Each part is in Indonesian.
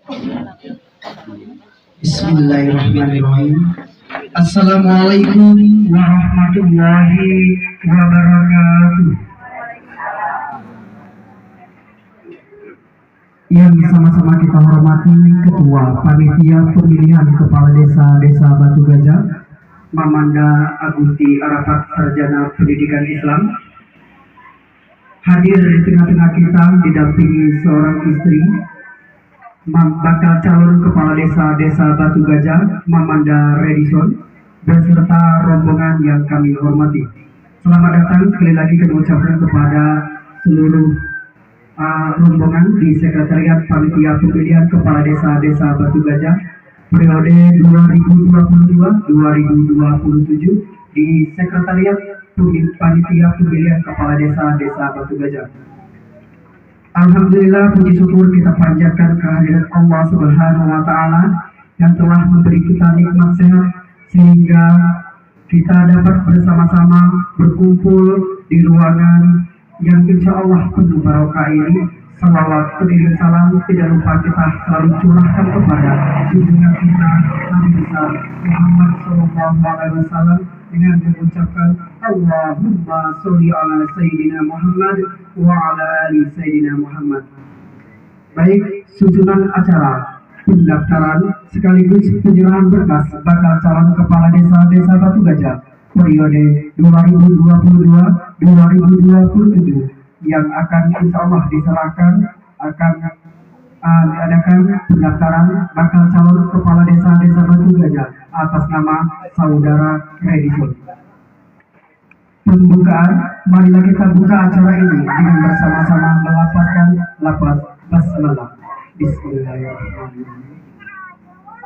Bismillahirrahmanirrahim. Assalamualaikum warahmatullahi wabarakatuh. Yang sama-sama kita hormati Ketua Panitia Pemilihan Kepala Desa Batu Gajah, Mamanda Agusti Arafat, Sarjana Pendidikan Islam. Hadir di tengah-tengah kita didampingi seorang istri, bakal calon Kepala Desa Batu Gajah, Mamanda Redison, beserta rombongan yang kami hormati. Selamat datang sekali lagi kami ucapkan kepada seluruh rombongan di Sekretariat Panitia Pemilihan Kepala Desa Batu Gajah periode 2022-2027 di Sekretariat Panitia Pemilihan Kepala Desa Batu Gajah. Alhamdulillah, puji syukur kita panjatkan kehadiran Allah Subhanahu wa Ta'ala yang telah memberi kita nikmat sehat sehingga kita dapat bersama-sama berkumpul di ruangan yang insya Allah penuh barokah ini. Salawat dan salam tidak lupa kita selalu curahkan kepada junjungan kita Nabi besar Muhammad Sallallahu Alaihi Wasallam dengan mengucapkan Allahumma sholli ala Sayyidina Muhammad wa ala ali Sayyidina Muhammad. Baik, susunan acara pendaftaran sekaligus penyerahan berkas bakal calon Kepala Desa Batu Gajah periode 2022-2027 yang akan insya Allah diserahkan akan diadakan pendaftaran bakal calon Kepala Desa Batu Gajah atas nama Saudara Redison. Pembukaan, marilah kita buka acara ini dengan bersama-sama melafazkan lafaz basmalah. Bismillahirrahmanirrahim.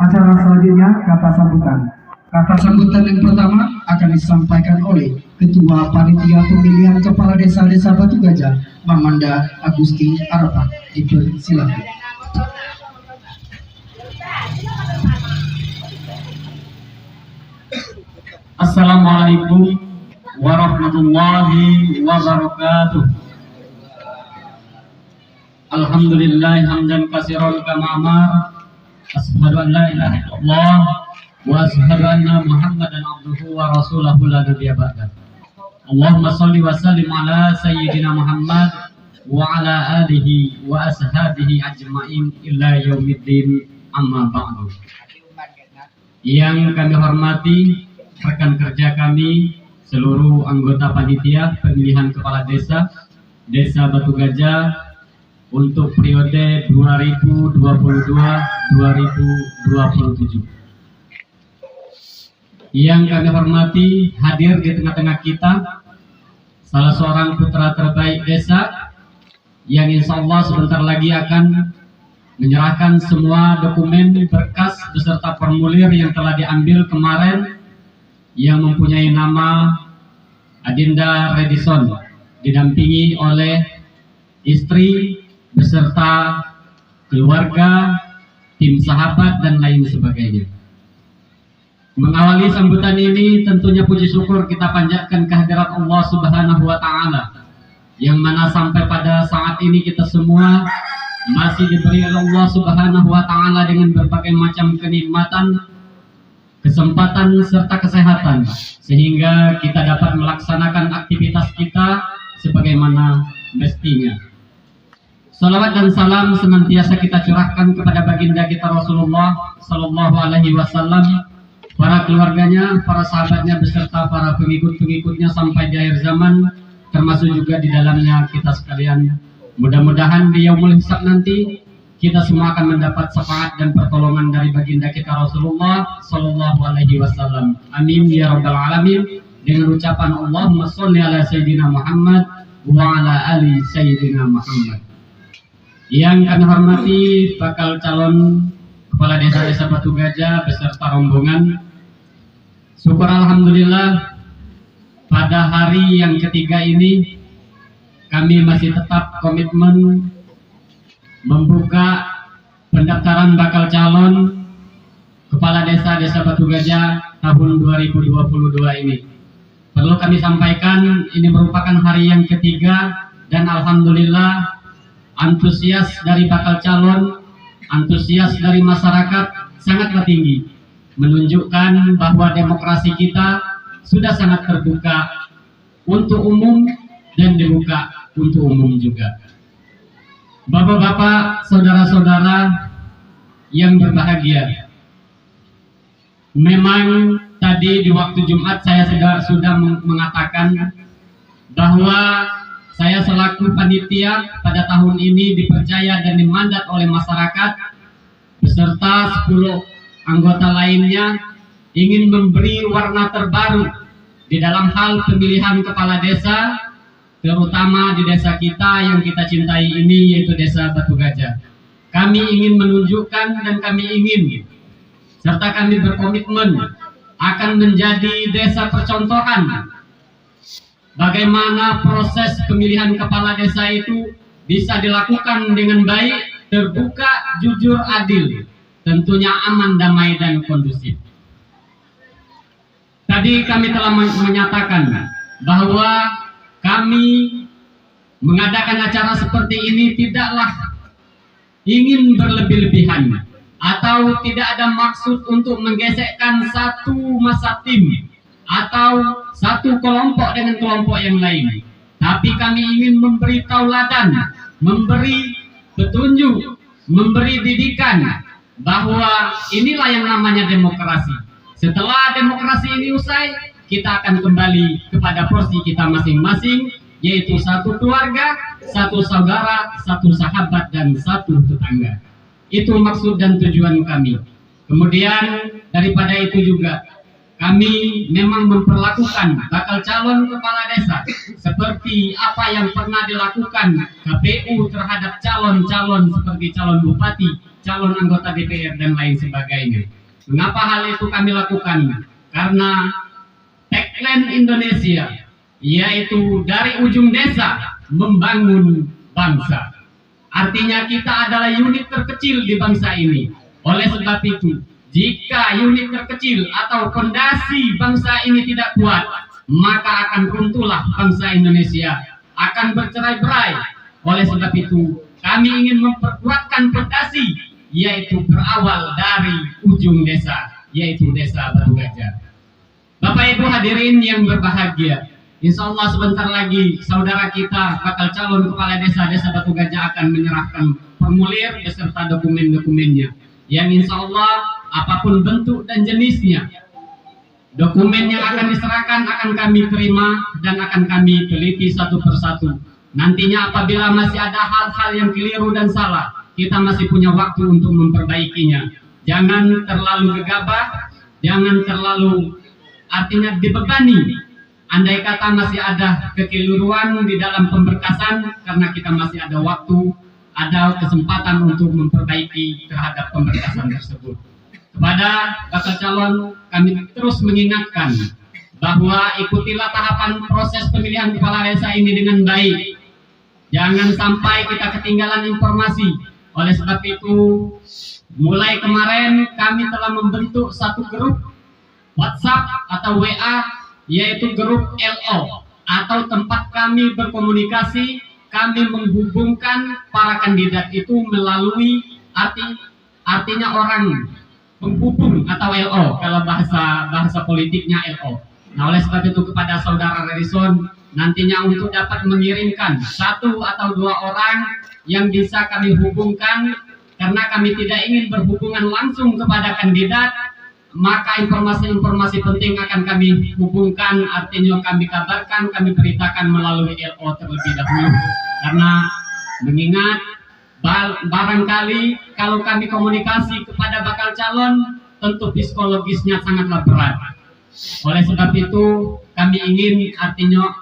Acara selanjutnya kata sambutan. Kata sambutan yang pertama akan disampaikan oleh Ketua Panitia Pemilihan Kepala Desa Batu Gajah, Mamanda Agusti Arafat. Dipersilakan. Assalamualaikum warahmatullahi wabarakatuh. Alhamdulillah hamdan katsiran kama amar. Asyhadu an la ilaha illallah wa asyhadu anna Muhammadan abduhu wa rasuluhu la nabiyya ba'da. Allahumma shalli wa sallim ala sayyidina Muhammad wa ala alihi wa ashabihi ajmain illa yaumiddin, amma ba'du. Yang kami hormati rekan kerja kami, seluruh anggota panitia pemilihan kepala desa Batu Gajah untuk periode 2022-2027. Yang kami hormati, hadir di tengah-tengah kita salah seorang putra terbaik desa yang insya Allah sebentar lagi akan menyerahkan semua dokumen berkas beserta formulir yang telah diambil kemarin, yang mempunyai nama Adinda Redison, didampingi oleh istri beserta keluarga, tim sahabat dan lain sebagainya. Mengawali sambutan ini tentunya puji syukur kita panjatkan kehadirat Allah Subhanahu wa Ta'ala, yang mana sampai pada saat ini kita semua masih diberi oleh Allah Subhanahu wa Ta'ala dengan berbagai macam kenikmatan, kesempatan serta kesehatan, sehingga kita dapat melaksanakan aktivitas kita sebagaimana mestinya. Salawat dan salam senantiasa kita curahkan kepada baginda kita Rasulullah Sallallahu Alaihi Wasallam, para keluarganya, para sahabatnya beserta para pengikut-pengikutnya sampai di akhir zaman, termasuk juga di dalamnya kita sekalian. Mudah-mudahan di yaumul hisab nanti kita semua akan mendapat syafaat dan pertolongan dari baginda kita Rasulullah Sallallahu Alaihi Wasallam. Amin ya rabbal alamin. Dengan ucapan Allahumma sholli ala sayyidina Muhammad wa ala ali sayyidina Muhammad. Yang kami hormati bakal calon Kepala Desa Batu Gajah beserta rombongan, syukur alhamdulillah pada hari yang ketiga ini kami masih tetap komitmen membuka pendaftaran bakal calon Kepala Desa Batu Gajah tahun 2022 ini. Perlu kami sampaikan, ini merupakan hari yang ketiga dan alhamdulillah antusias dari bakal calon antusias dari masyarakat sangatlah tinggi, menunjukkan bahwa demokrasi kita sudah sangat terbuka untuk umum dan dibuka untuk umum juga. Bapak-bapak, saudara-saudara yang berbahagia, memang tadi di waktu Jumat saya sudah mengatakan bahwa saya selaku panitia pada tahun ini dipercaya dan dimandat oleh masyarakat beserta 10 anggota lainnya ingin memberi warna terbaru di dalam hal pemilihan kepala desa, terutama di desa kita yang kita cintai ini, yaitu Desa Batu Gajah. Kami ingin menunjukkan dan kami ingin serta kami berkomitmen akan menjadi desa percontohan bagaimana proses pemilihan kepala desa itu bisa dilakukan dengan baik, terbuka, jujur, adil, tentunya aman, damai, dan kondusif. Tadi kami telah menyatakan bahwa kami mengadakan acara seperti ini tidaklah ingin berlebih-lebihan atau tidak ada maksud untuk menggesekkan satu masa tim atau satu kelompok dengan kelompok yang lain, tapi kami ingin memberi tauladan, memberi petunjuk, memberi didikan bahwa inilah yang namanya demokrasi. Setelah demokrasi ini usai, kita akan kembali kepada porsi kita masing-masing, yaitu satu keluarga, satu saudara, satu sahabat, dan satu tetangga. Itu maksud dan tujuan kami. Kemudian daripada itu juga kami memang memperlakukan bakal calon kepala desa seperti apa yang pernah dilakukan KPU terhadap calon-calon seperti calon bupati, calon anggota DPR, dan lain sebagainya. Mengapa hal itu kami lakukan? Karena tagline Indonesia yaitu dari ujung desa membangun bangsa. Artinya kita adalah unit terkecil di bangsa ini. Oleh sebab itu, jika unit terkecil atau fondasi bangsa ini tidak kuat, maka akan runtuhlah bangsa Indonesia, akan bercerai-berai. Oleh sebab itu, kami ingin memperkuatkan fondasi, yaitu berawal dari ujung desa, yaitu Desa Batu Gajah. Bapak Ibu hadirin yang berbahagia, insya Allah sebentar lagi saudara kita bakal calon kepala Desa Batu Gajah akan menyerahkan formulir beserta dokumen-dokumennya, yang insya Allah apapun bentuk dan jenisnya, dokumen yang akan diserahkan akan kami terima dan akan kami teliti satu persatu. Nantinya apabila masih ada hal-hal yang keliru dan salah, kita masih punya waktu untuk memperbaikinya. Jangan terlalu gegabah, jangan terlalu artinya dibebani. Andai kata masih ada kekeliruan di dalam pemberkasan, karena kita masih ada waktu, ada kesempatan untuk memperbaiki terhadap pemberkasan tersebut. Kepada bakal calon, kami terus mengingatkan bahwa ikutilah tahapan proses pemilihan kepala desa ini dengan baik. Jangan sampai kita ketinggalan informasi. Oleh sebab itu, mulai kemarin kami telah membentuk satu grup WhatsApp atau WA, yaitu grup LO atau tempat kami berkomunikasi. Kami menghubungkan para kandidat itu melalui artinya orang penghubung atau LO, kalau bahasa politiknya LO. Nah, oleh sebab itu kepada saudara Redison, nantinya untuk dapat mengirimkan 1 atau 2 orang yang bisa kami hubungkan, karena kami tidak ingin berhubungan langsung kepada kandidat, maka informasi-informasi penting akan kami hubungkan, artinya kami kabarkan, kami beritakan melalui LO terlebih dahulu. Karena mengingat barangkali kalau kami komunikasi kepada bakal calon, tentu psikologisnya sangatlah berat. Oleh sebab itu kami ingin artinya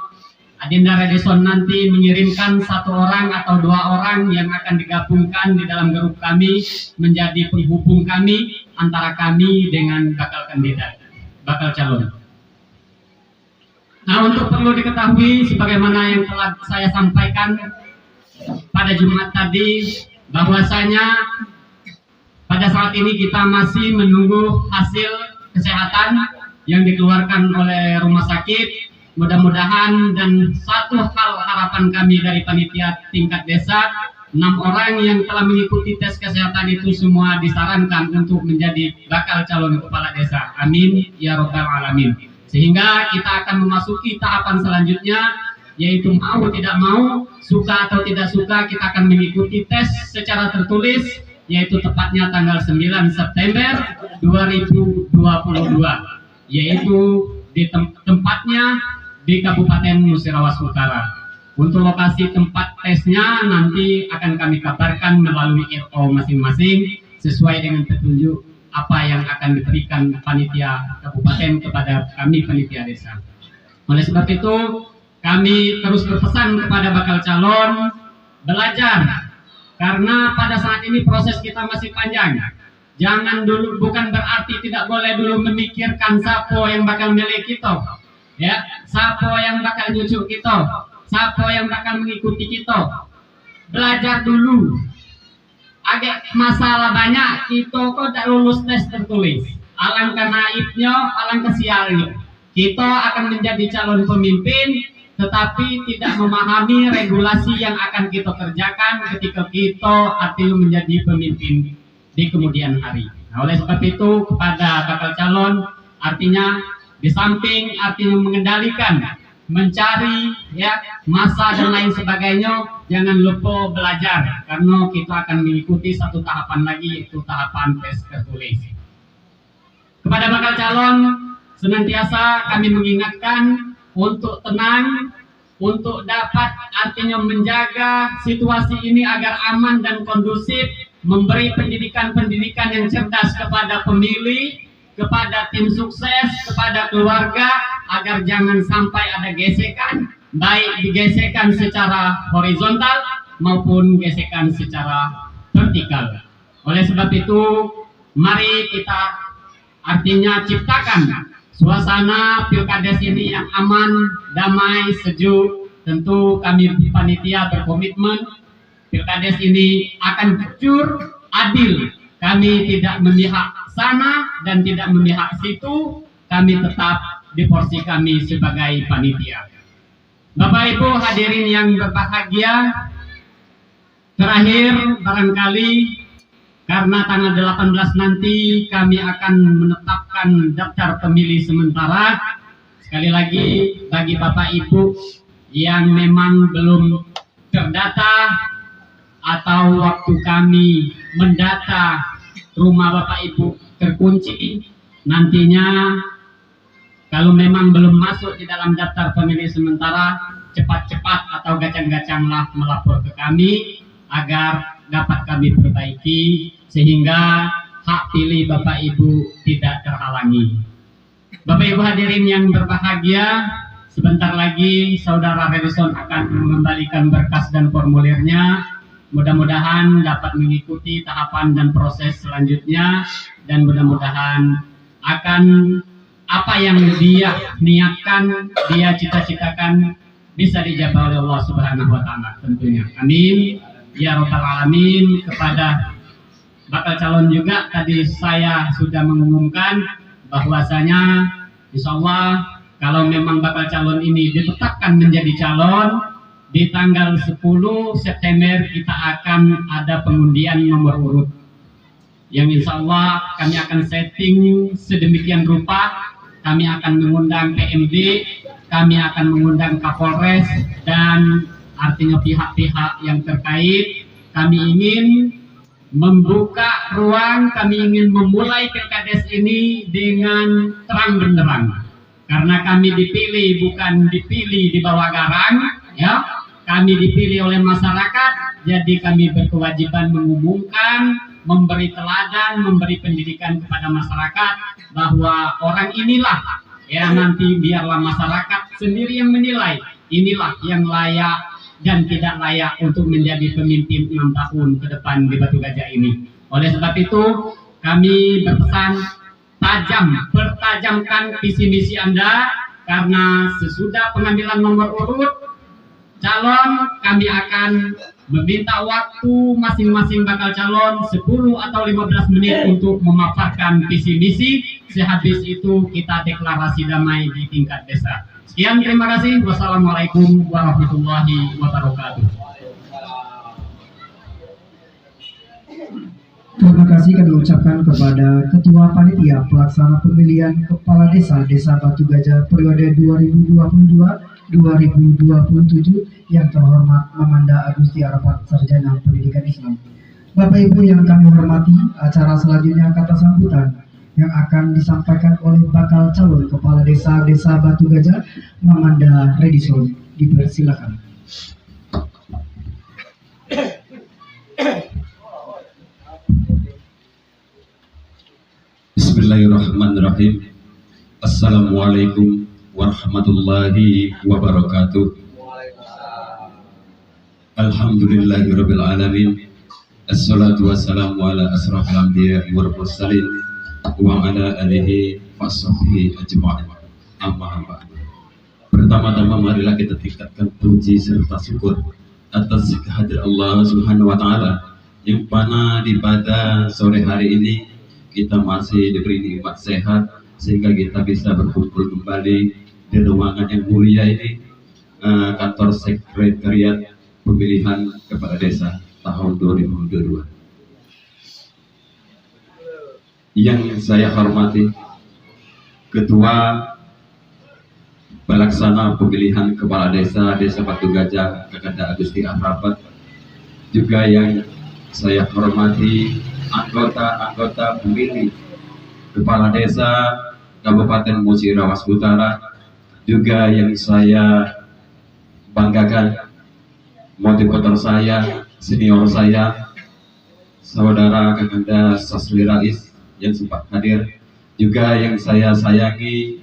Adinda Redison nanti mengirimkan 1 orang atau 2 orang yang akan digabungkan di dalam grup kami menjadi penghubung kami antara kami dengan bakal kandidat, bakal calon. Nah, untuk perlu diketahui sebagaimana yang telah saya sampaikan pada Jumat tadi, bahwasanya pada saat ini kita masih menunggu hasil kesehatan yang dikeluarkan oleh rumah sakit. Mudah-mudahan, dan satu hal harapan kami dari panitia tingkat desa, orang yang telah mengikuti tes kesehatan itu semua disarankan untuk menjadi bakal calon kepala desa. Amin ya robbal alamin. Sehingga kita akan memasuki tahapan selanjutnya, yaitu mau tidak mau, suka atau tidak suka, kita akan mengikuti tes secara tertulis, yaitu tepatnya tanggal 9 September 2022, yaitu di tempatnya di Kabupaten Musirawas Utara. Untuk lokasi tempat tesnya nanti akan kami kabarkan melalui RO masing-masing sesuai dengan petunjuk apa yang akan diberikan panitia kabupaten kepada kami panitia desa. Oleh sebab itu, kami terus berpesan kepada bakal calon belajar, karena pada saat ini proses kita masih panjang. Jangan dulu, bukan berarti tidak boleh dulu memikirkan siapa yang bakal milih kita, ya, siapa yang bakal nyucuk kita, siapa yang bakal mengikuti kita. Belajar dulu. Agak masalah banyak, kita kok tidak lulus tes tertulis. Alangkah naifnya, alangkah sialnya. Kita akan menjadi calon pemimpin, tetapi tidak memahami regulasi yang akan kita kerjakan ketika kita artinya menjadi pemimpin di kemudian hari. Nah, oleh sebab itu kepada bakal calon, artinya di samping artinya mengendalikan, mencari ya masa dan lain sebagainya, jangan lupa belajar, karena kita akan mengikuti satu tahapan lagi, yaitu tahapan tes tertulis. Kepada bakal calon, senantiasa kami mengingatkan untuk tenang, untuk dapat artinya menjaga situasi ini agar aman dan kondusif, memberi pendidikan-pendidikan yang cerdas kepada pemilih, kepada tim sukses, kepada keluarga, agar jangan sampai ada gesekan, baik digesekan secara horizontal maupun gesekan secara vertikal. Oleh sebab itu, mari kita artinya ciptakan suasana pilkades ini yang aman, damai, sejuk. Tentu kami panitia berkomitmen pilkades ini akan jujur, adil. Kami tidak memihak sana dan tidak memihak situ. Kami tetap di porsi kami sebagai panitia. Bapak Ibu hadirin yang berbahagia, terakhir barangkali karena tanggal 18 nanti kami akan menetapkan daftar pemilih sementara. Sekali lagi bagi Bapak Ibu yang memang belum terdata atau waktu kami mendata rumah Bapak Ibu terkunci, nantinya kalau memang belum masuk di dalam daftar pemilih sementara, cepat-cepat atau gacang-gacanglah melapor ke kami agar dapat kami perbaiki sehingga hak pilih Bapak Ibu tidak terhalangi. Bapak Ibu hadirin yang berbahagia, sebentar lagi Saudara Redison akan mengembalikan berkas dan formulirnya. Mudah-mudahan dapat mengikuti tahapan dan proses selanjutnya, dan mudah-mudahan akan apa yang dia niatkan, dia cita-citakan bisa dijawab oleh Allah Subhanahu wa Ta'ala tentunya. Amin ya robbal alamin. Kepada bakal calon juga tadi saya sudah mengumumkan bahwasanya insya Allah kalau memang bakal calon ini ditetapkan menjadi calon, di tanggal 10 September kita akan ada pengundian nomor urut yang insya Allah kami akan setting sedemikian rupa. Kami akan mengundang PMD, kami akan mengundang Kapolres, dan artinya pihak-pihak yang terkait. Kami ingin membuka ruang, kami ingin memulai pilkades ini dengan terang benderang. Karena kami dipilih bukan dipilih di bawah garang, ya. Kami dipilih oleh masyarakat, jadi kami berkewajiban mengumumkan, memberi teladan, memberi pendidikan kepada masyarakat bahwa orang inilah ya nanti biarlah masyarakat sendiri yang menilai inilah yang layak dan tidak layak untuk menjadi pemimpin 6 tahun ke depan di Batu Gajah ini. Oleh sebab itu kami berpesan pertajamkan visi misi Anda, karena sesudah pengambilan nomor urut calon kami akan meminta waktu masing-masing bakal calon 10 atau 15 menit untuk memaparkan visi misi. Sehabis itu kita deklarasi damai di tingkat desa. Sekian, terima kasih. Wassalamualaikum warahmatullahi wabarakatuh. Terima kasih kami ucapkan kepada Ketua Panitia Pelaksana Pemilihan Kepala Desa Desa Batu Gajah periode 2022-2027 yang terhormat Mamanda Agusti Arafat Sarjana Pendidikan Islam. Bapak Ibu yang kami hormati, acara selanjutnya kata sambutan yang akan disampaikan oleh bakal calon Kepala Desa Desa Batu Gajah, Mamanda Redison. Dipersilakan. Bismillahirrahmanirrahim. Assalamualaikum warahmatullahi wabarakatuh. Alhamdulillahirabbil alamin. Assalatu wassalamu ala asrafil anbiya'i wal mursalin wa ala alihi washabbihi ajma'in. Amma ba'd. Pertama-tama marilah kita tingkatkan puji serta syukur atas kehadiran Allah Subhanahu wa taala yang mana di pada sore hari ini kita masih diberi nikmat sehat sehingga kita bisa berkumpul kembali di ruangan yang mulia ini, kantor sekretariat pemilihan kepala desa tahun 2022. Yang saya hormati Ketua Pelaksana Pemilihan Kepala Desa Desa Batu Gajah Kakanda Agusti Arafat, juga yang saya hormati anggota-anggota pemilih Kepala Desa Kabupaten Musirawas Utara, juga yang saya banggakan motivator saya, senior saya, saudara Kakanda Sasli Rais yang sempat hadir, juga yang saya sayangi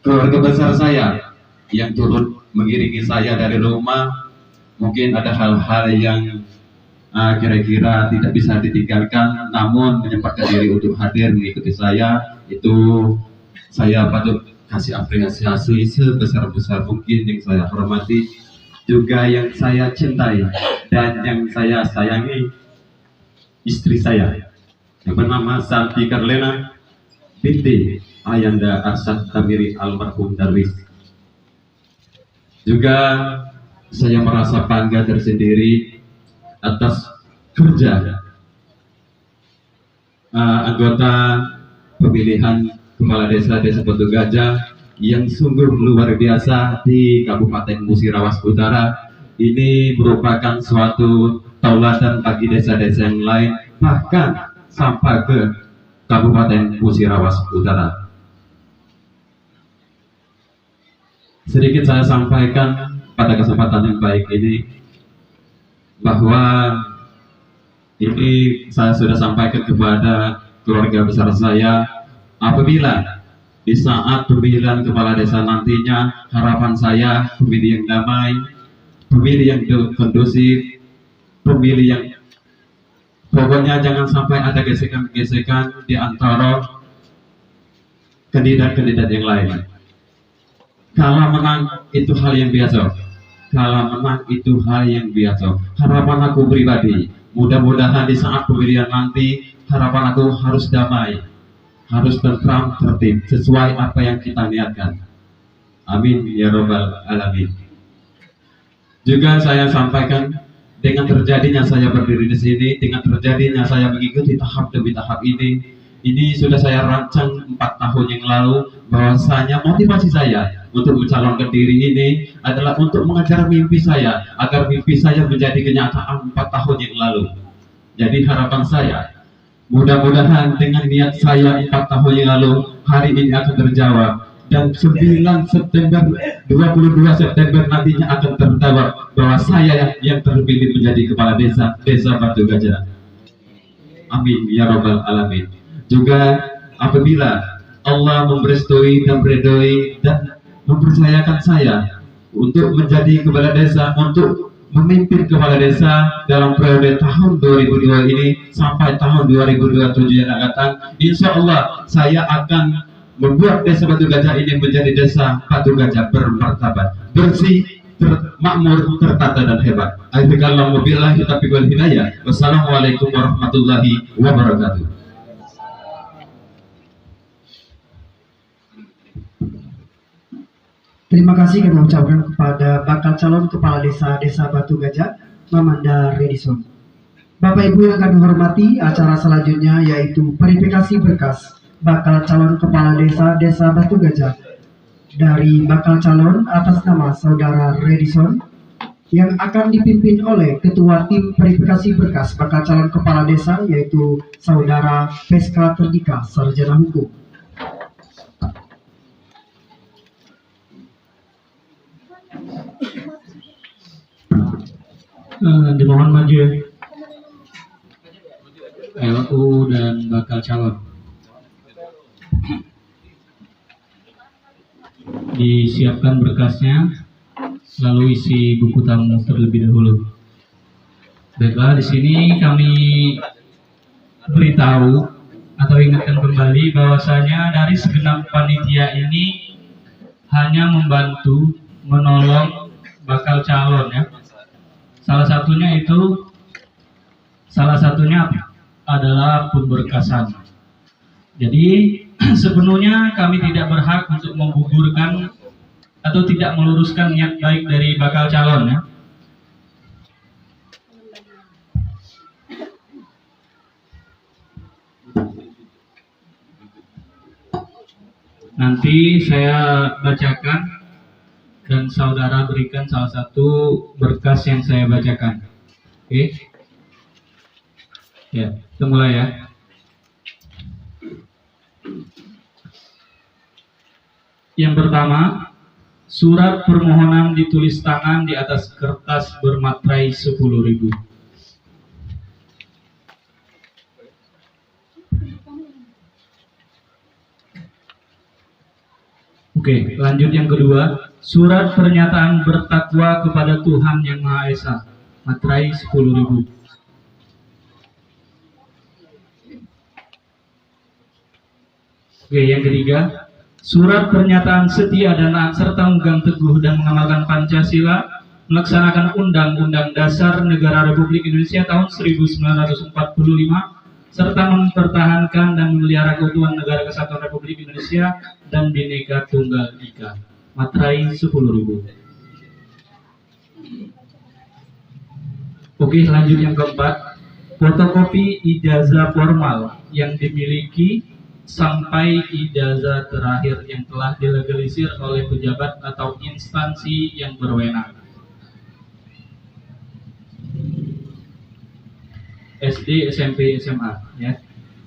keluarga besar saya yang turut mengiringi saya dari rumah. Mungkin ada hal-hal yang kira-kira tidak bisa ditinggalkan, namun menyempatkan diri untuk hadir mengikuti saya, itu saya patut kasih apresiasi sebesar-besar mungkin. Yang saya hormati juga yang saya cintai dan yang saya sayangi, istri saya yang bernama Santi Karlena binti Ayanda Arsad Tamiri almarhum Darwis. Juga saya merasa bangga tersendiri atas kerja anggota pemilihan Kepala Desa Desa Batu Gajah yang sungguh luar biasa di Kabupaten Musirawas Utara. Ini merupakan suatu tauladan bagi desa-desa yang lain, bahkan sampai ke Kabupaten Musirawas Utara. Sedikit saya sampaikan pada kesempatan yang baik ini, bahwa ini saya sudah sampaikan kepada keluarga besar saya, apabila di saat pemilihan kepala desa nantinya, harapan saya pemilih yang damai, pemilih yang kondusif, pemilih yang pokoknya jangan sampai ada gesekan-gesekan di antara kandidat-kandidat yang lain. Kalah menang itu hal yang biasa. Kalah menang itu hal yang biasa. Harapan aku pribadi, mudah-mudahan di saat pemilihan nanti, harapan aku harus damai, harus tentram, tertib, sesuai apa yang kita niatkan. Amin ya robbal alamin. Juga saya sampaikan, dengan terjadinya saya berdiri di sini, dengan terjadinya saya mengikuti tahap demi tahap ini sudah saya rancang 4 tahun yang lalu, bahwasanya motivasi saya untuk mencalonkan diri ini adalah untuk mengejar mimpi saya, agar mimpi saya menjadi kenyataan 4 tahun yang lalu. Jadi harapan saya, mudah-mudahan dengan niat saya 4 tahun yang lalu, hari ini akan terjawab. Dan 9 September, 22 September nantinya akan terjawab bahwa saya yang terpilih menjadi kepala desa Desa Batu Gajah. Amin ya robbal alamin. Juga apabila Allah memberestui dan meridhoi dan mempercayakan saya untuk menjadi kepala desa, untuk memimpin kepala desa dalam periode tahun 2002 ini sampai tahun 2027 yang akan datang, insya Allah saya akan membuat Desa Batu Gajah ini menjadi Desa Batu Gajah bermartabat, bersih, makmur, tertata dan hebat. Wabillahi taufiq wal hidayah. Wassalamualaikum warahmatullahi wabarakatuh. Terima kasih kami ucapkan kepada bakal calon kepala desa Desa Batu Gajah, Mamanda Redison. Bapak Ibu yang kami hormati, acara selanjutnya yaitu verifikasi berkas bakal calon kepala desa Batu Gajah dari bakal calon atas nama Saudara Redison yang akan dipimpin oleh Ketua Tim Verifikasi Berkas bakal calon kepala desa yaitu Saudara Peska Terdika, Sarjana Hukum. Dimohon maju ya. LU dan bakal calon. Disiapkan berkasnya, lalu isi buku tamu terlebih dahulu. Baiklah, di sini kami beritahu atau ingatkan kembali bahwasanya dari segenap panitia ini hanya membantu menolong bakal calon ya. Salah satunya adalah pemberkasan. Jadi sepenuhnya kami tidak berhak untuk menggugurkan atau tidak meluruskan niat baik dari bakal calon ya. Nanti saya bacakan dan saudara berikan salah satu berkas yang saya bacakan. Oke? Ya, kita mulai ya. Yang pertama, surat permohonan ditulis tangan di atas kertas bermaterai 10.000. Oke, lanjut yang kedua. Surat pernyataan bertakwa kepada Tuhan Yang Maha Esa, materai 10.000. Oke, yang ketiga. Surat pernyataan setia dan taat serta memegang teguh dan mengamalkan Pancasila, melaksanakan Undang-Undang Dasar Negara Republik Indonesia tahun 1945, serta mempertahankan dan memelihara keutuhan Negara Kesatuan Republik Indonesia dan Bhinneka Tunggal Ika, materai 10.000. Oke, lanjut yang keempat. Fotokopi ijazah formal yang dimiliki sampai ijazah terakhir yang telah dilegalisir oleh pejabat atau instansi yang berwenang. SD, SMP, SMA ya.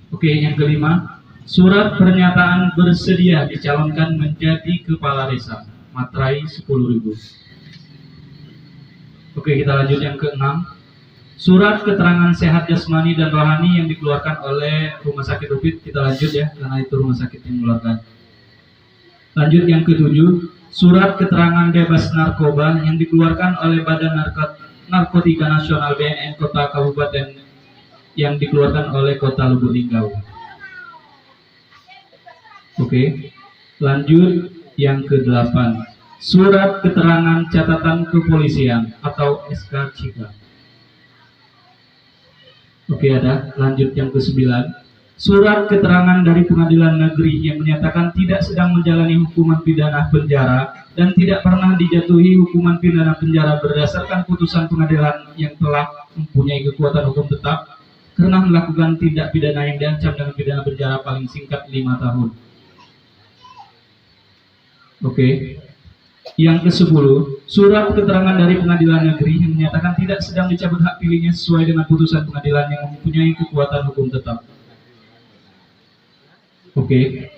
Oke, yang kelima, surat pernyataan bersedia dicalonkan menjadi kepala desa, materai 10.000. Oke, kita lanjut yang keenam. Surat keterangan sehat jasmani dan rohani yang dikeluarkan oleh Rumah Sakit Upit, kita lanjut ya, karena itu rumah sakit yang mengeluarkan. Lanjut yang ketujuh, surat keterangan bebas narkoba yang dikeluarkan oleh Badan Narkotika Nasional BNN Kota Kabupaten yang dikeluarkan oleh Kota Lubuk Linggau. Oke, lanjut yang ke-8, surat keterangan catatan kepolisian atau SK Cika. Oke, ada. Lanjut yang ke-9, surat keterangan dari pengadilan negeri yang menyatakan tidak sedang menjalani hukuman pidana penjara dan tidak pernah dijatuhi hukuman pidana penjara berdasarkan putusan pengadilan yang telah mempunyai kekuatan hukum tetap karena melakukan tindak pidana yang diancam dengan pidana penjara paling singkat 5 tahun. Oke. Yang ke-10, surat keterangan dari pengadilan negeri yang menyatakan tidak sedang dicabut hak pilihnya sesuai dengan putusan pengadilan yang mempunyai kekuatan hukum tetap. Oke.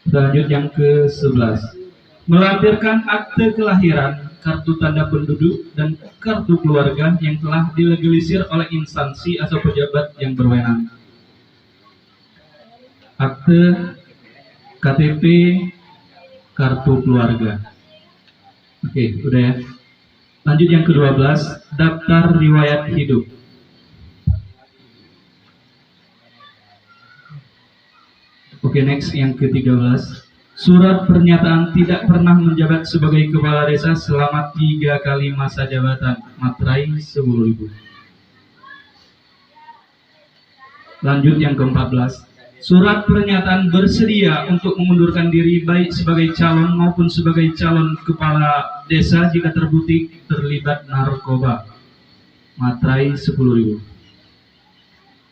Lanjut yang ke-11, melampirkan akte kelahiran, kartu tanda penduduk, dan kartu keluarga yang telah dilegalisir oleh instansi atau pejabat yang berwenang. Akte KTP, kartu keluarga. Oke, udah ya. Lanjut yang ke-12, daftar riwayat hidup. Oke, next yang ke-13, surat pernyataan tidak pernah menjabat sebagai kepala desa selama 3 kali masa jabatan, materai 10.000. Lanjut yang ke-14, surat pernyataan bersedia untuk mengundurkan diri baik sebagai calon maupun sebagai calon kepala desa jika terbukti terlibat narkoba, materai 10.000.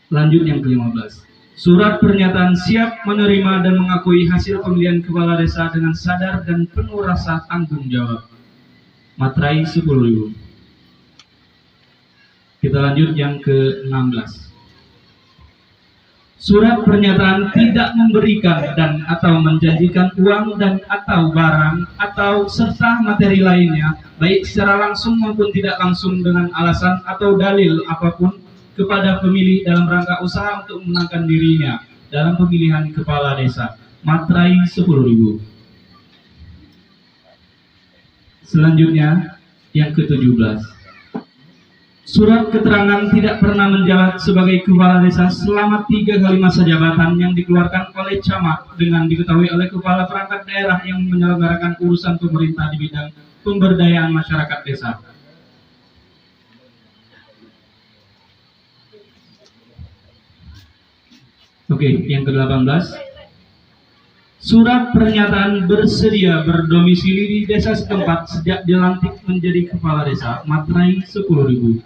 Lanjut yang ke-15. Surat pernyataan siap menerima dan mengakui hasil pemilihan kepala desa dengan sadar dan penuh rasa tanggung jawab. Materai 10.000. Kita lanjut yang ke-16. Surat pernyataan tidak memberikan dan atau menjanjikan uang dan atau barang atau serta materi lainnya, baik secara langsung maupun tidak langsung dengan alasan atau dalil apapun kepada pemilih dalam rangka usaha untuk memenangkan dirinya dalam pemilihan kepala desa. Materai 10.000. Selanjutnya yang ke-17. Surat keterangan tidak pernah menjabat sebagai kepala desa selama 3 kali masa jabatan yang dikeluarkan oleh camat dengan diketahui oleh kepala perangkat daerah yang menyelenggarakan urusan pemerintah di bidang pemberdayaan masyarakat desa. Oke, yang ke-18. Surat pernyataan bersedia berdomisili di desa setempat sejak dilantik menjadi kepala desa. Materai 10.000.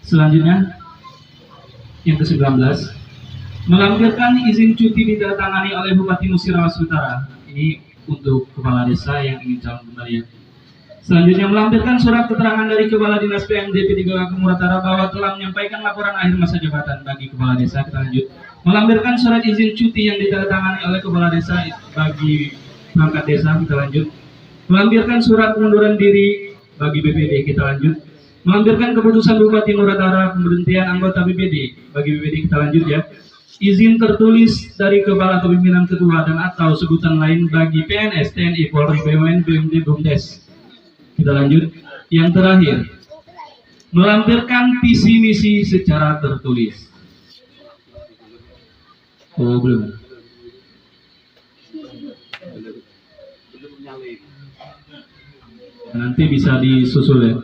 Selanjutnya, yang ke-19. Melampirkan izin cuti ditandatangani oleh Bupati Musirawas Utara. Ini untuk kepala desa yang ingin calon kembali ya. Selanjutnya, melampirkan surat keterangan dari Kepala Dinas PMD P3 Kampung Utara bahwa telah menyampaikan laporan akhir masa jabatan bagi kepala desa. Kita lanjut. Melampirkan surat izin cuti yang ditandatangani oleh kepala desa bagi perangkat desa. Kita lanjut. Melampirkan surat pengunduran diri bagi BPD. Kita lanjut. Melampirkan keputusan Bupati Utara pemberhentian anggota BPD bagi BPD. Kita lanjut ya. Izin tertulis dari Kepala Kepemimpinan Ketua dan atau sebutan lain bagi PNS, TNI, Polri, BUMN, BUMD, BUMDes. Kita lanjut. Yang terakhir, melampirkan visi misi secara tertulis. Oh, belum. Nanti bisa disusul ya.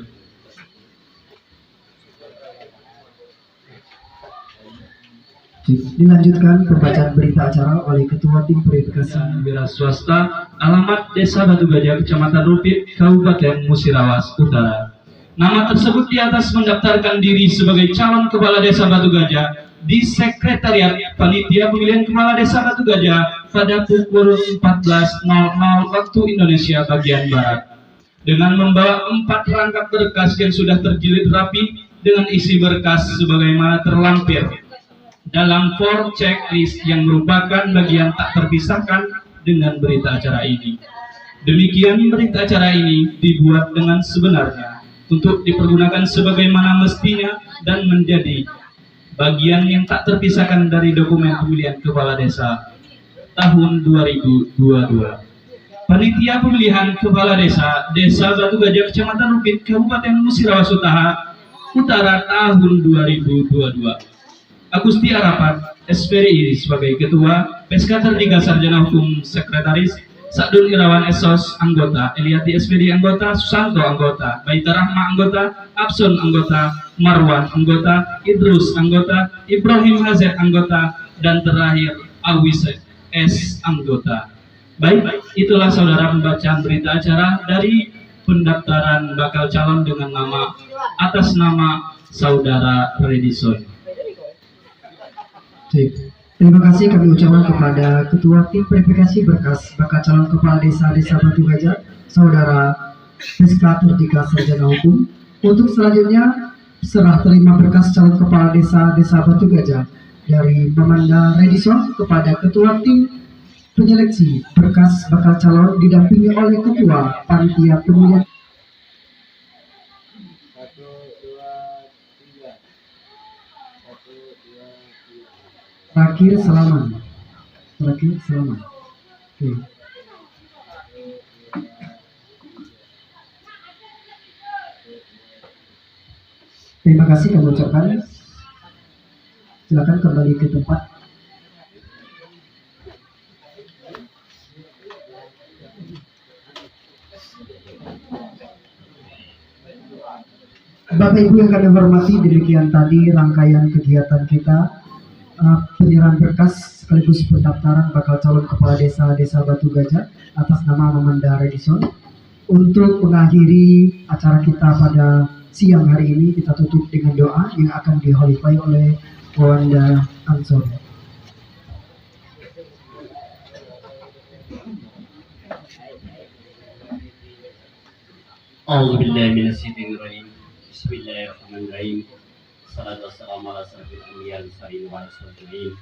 Dilanjutkan pembacaan berita acara oleh Ketua Tim Verifikasi Wira Swasta, alamat Desa Batu Gajah, Kecamatan Rupit, Kabupaten Musirawas Utara. Nama tersebut di atas mendaftarkan diri sebagai calon kepala desa Batu Gajah di Sekretariat Panitia Pemilihan Kepala Desa Batu Gajah pada pukul 14.00 waktu Indonesia bagian Barat. Dengan membawa 4 rangkap berkas yang sudah terjilid rapi dengan isi berkas sebagaimana terlampir dalam form checklist yang merupakan bagian tak terpisahkan dengan berita acara ini. Demikian berita acara ini dibuat dengan sebenarnya untuk dipergunakan sebagaimana mestinya dan menjadi bagian yang tak terpisahkan dari dokumen pemilihan kepala desa tahun 2022. Panitia pemilihan kepala desa Desa Batu Gajah, Kecamatan Rupit, Kabupaten Musirawas Utara tahun 2022. Agusti Arapat, SPDI sebagai Ketua, PSK Tertiga Sarjana Hukum Sekretaris, Sakdun Irawan Esos anggota, Eliati SPD anggota, Susanto anggota, Baita Rahma anggota, Absun anggota, Marwan anggota, Idrus anggota, Ibrahim Hazet anggota, dan terakhir Awis S anggota. Baik, itulah saudara pembacaan berita acara dari pendaftaran bakal calon dengan nama atas nama saudara Redison. Terima kasih kami ucapkan kepada Ketua Tim Verifikasi Berkas bakal calon kepala desa Desa Batu Gajah, Saudara PSK Tertiga Sarjana Hukum. Untuk selanjutnya serah terima berkas calon kepala desa Desa Batu Gajah dari Mamanda Redison kepada Ketua Tim Penyeleksi Berkas bakal calon didampingi oleh Ketua Panitia Pemilihan. Terakhir Salaman. Oke. Terima kasih kami ucapkan. Silakan kembali ke tempat. Bapak Ibu yang kami hormati, demikian tadi rangkaian kegiatan kita. Penyerahan berkas sekaligus pendaftaran bakal calon kepala desa Desa Batu Gajah atas nama Mamanda Redison. Untuk mengakhiri acara kita pada siang hari ini kita tutup dengan doa yang akan diholifai oleh Wanda Ansor. أعوذ بالله من الشيطان الرجيم بسم الله الرحمن الرحيم الصلاة والسلام على أشرف الأنبياء والمرسلين وعلى آله أجمعين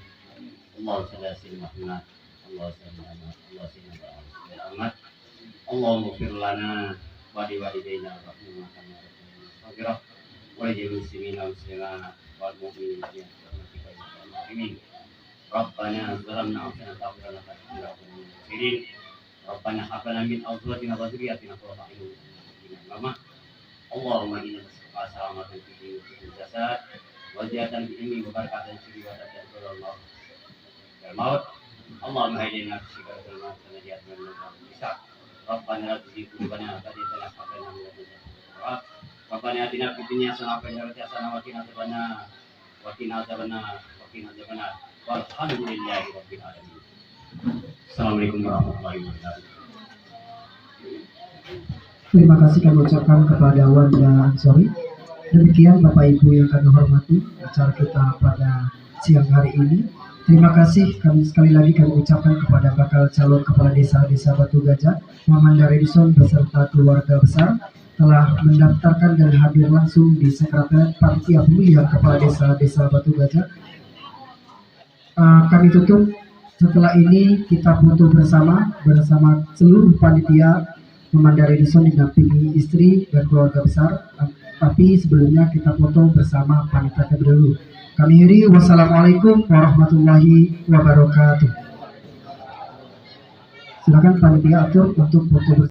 اللهم صل على سيدنا محمد اللهم صل على سيدنا محمد اللهم اغفر لنا ولوالدينا وارحمنا كما ربنا ولجميع المسلمين والمسلمات والمؤمنين برحمتك يا أرحم الراحمين ربنا ظلمنا أنفسنا فاغفر لنا المغفرين ربنا هب لنا من أزواجنا وذرياتنا قرة أعين اللهم إنا نسألك سلامة في الدين وفي الجسد وزيادة في العلم وبركة في الرزق وتجنب الموت اللهم هدنا في سكرة الموت ونجاة من النار ربنا لا تزغ قلوبنا بعد إذ هديتنا وهب لنا من لدنك رحمة ربنا آتنا في الدنيا حسنة وفي الآخرة حسنة وقنا عذاب النار والحمد لله رب العالمين. Assalamualaikum warahmatullahi wabarakatuh. Terima kasih kami ucapkan kepada Wanda Ansori. Demikian Bapak Ibu yang kami hormati acara kita pada siang hari ini. Terima kasih kami sekali lagi kami ucapkan kepada bakal calon kepala desa Batu Gajah Muhammad Daredison beserta keluarga besar telah mendaftarkan dan hadir langsung di sekretariat Panitia Pemilihan Kepala Desa Batu Gajah. Kami tutup. Setelah ini kita foto bersama seluruh panitia Muhammad Daredison didampingi istri dan keluarga besar. Tapi sebelumnya kita foto bersama panitia terlebih dahulu. Kami akhiri, wassalamualaikum warahmatullahi wabarakatuh. Silakan panitia atur untuk foto bersama.